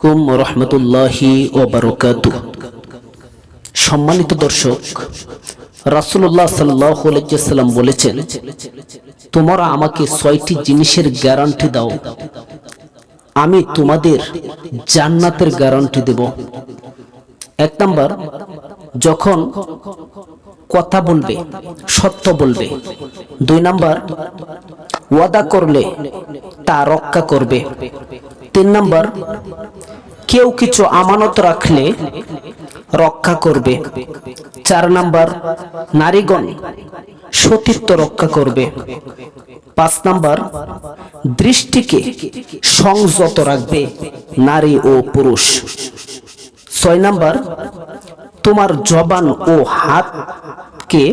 কুম রহমতুল্লাহি ওয়া বারাকাতুহু। সম্মানিত দর্শক, রাসূলুল্লাহ সাল্লাল্লাহু আলাইহি ওয়াসাল্লাম বলেছেন, তোমরা আমাকে 6টি জিনিসের গ্যারান্টি দাও, আমি তোমাদের জান্নাতের গ্যারান্টি দেব। 1 নাম্বার, যখন কথা বলবে সত্য বলবে। 2 নাম্বার, ওয়াদা করলে তা রক্ষা করবে। 3 নাম্বার, কেউ কিছু আমানত রাখলে রক্ষা করবে। 4 নাম্বার, নারীগণ সতীত্ব রক্ষা করবে। 5 নাম্বার, দৃষ্টিকে সংযত রাখবে নারী ও পুরুষ। 6 নাম্বার, তোমার জবান ও হাতকে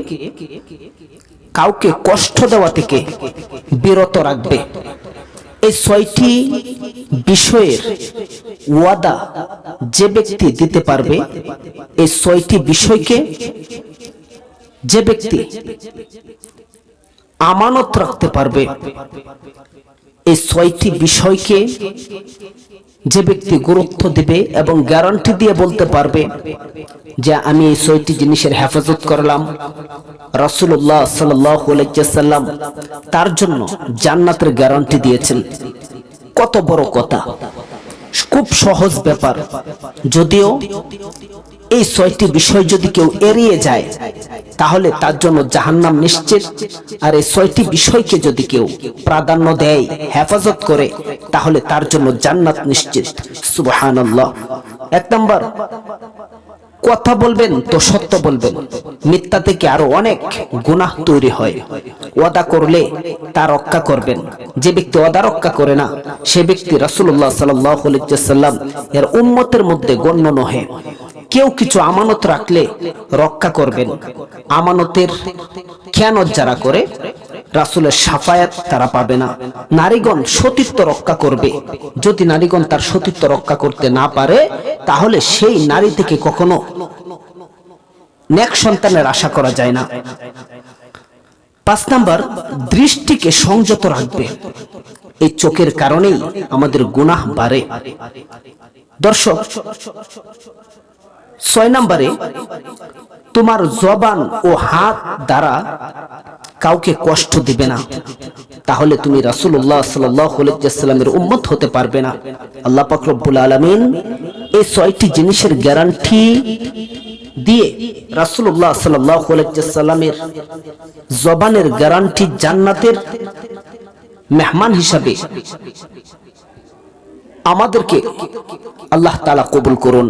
কাউকে কষ্ট দেওয়া থেকে বিরত রাখবে। এই 6টি বিষয়ের ওয়াদা যে ব্যক্তি দিতে পারবে, এই 6টি বিষয়কে যে ব্যক্তি আমানত রাখতে পারবে, এই 6টি বিষয়কে যে ব্যক্তি গুরুত্ব দিবে এবং গ্যারান্টি দিয়ে বলতে পারবে যে আমি এই 6টি জিনিসের হেফাজত করলাম, রাসূলুল্লাহ সাল্লাল্লাহু আলাইহি ওয়াসাল্লাম তার জন্য জান্নাতের গ্যারান্টি দিয়েছেন। কত বড় কথা, খুব সহজ ব্যাপার। যদিও এই 6টি বিষয় যদি কেউ এড়িয়ে যায় তাহলে তার জন্য জাহান্নাম নিশ্চিত, আর এই 6টি বিষয়কে যদি কেউ প্রাধান্য দেয়, হেফাজত করে, তাহলে তার জন্য জান্নাত নিশ্চিত। সুবহানাল্লাহ। 1 নাম্বার, কথা বলবেন তো সত্য বলবেন, মিথ্যা থেকে আরো অনেক গুনাহ তৈরি হয়। ওয়াদা করলে তা রক্ষা করবেন। যে ব্যক্তি ওয়াদা রক্ষা করে না, সে ব্যক্তি রাসূলুল্লাহ সাল্লাল্লাহু আলাইহি ওয়াসাল্লাম এর উম্মতের মধ্যে গণ্য নহে। কেউ কিছু আমানত রাখলে রক্ষা করবেন। আমানতের খেয়ানত যারা করে, রাসূলের শাফায়াত তারা পাবে না। নারীগণ সতীত্ব রক্ষা করবে। যদি নারীগণ তার সতীত্ব রক্ষা করতে না পারে, তাহলে সেই নারী থেকে কখনো নেক সন্তানের আশা করা যায় না। 5 নাম্বার, দৃষ্টিকে সংযত রাখবে। এই চোখের কারণেই আমাদের গুনাহ বাড়ে। দর্শক, 6 নম্বরে, তোমার জবান ও হাত দ্বারা কাউকে কষ্ট দিবে না, তাহলে তুমি রাসূলুল্লাহ সাল্লাল্লাহু আলাইহি ওয়াসাল্লামের উম্মত হতে পারবে না। আল্লাহ পাক রব্বুল আলামিন এই 6টি জিনিসের গ্যারান্টি দিয়ে রাসূলুল্লাহ সাল্লাল্লাহু আলাইহি ওয়াসাল্লামের জবানের গ্যারান্টি জান্নাতের মেহমান হিসাবে আমাদেরকে আল্লাহ তাআলা কবুল করুন।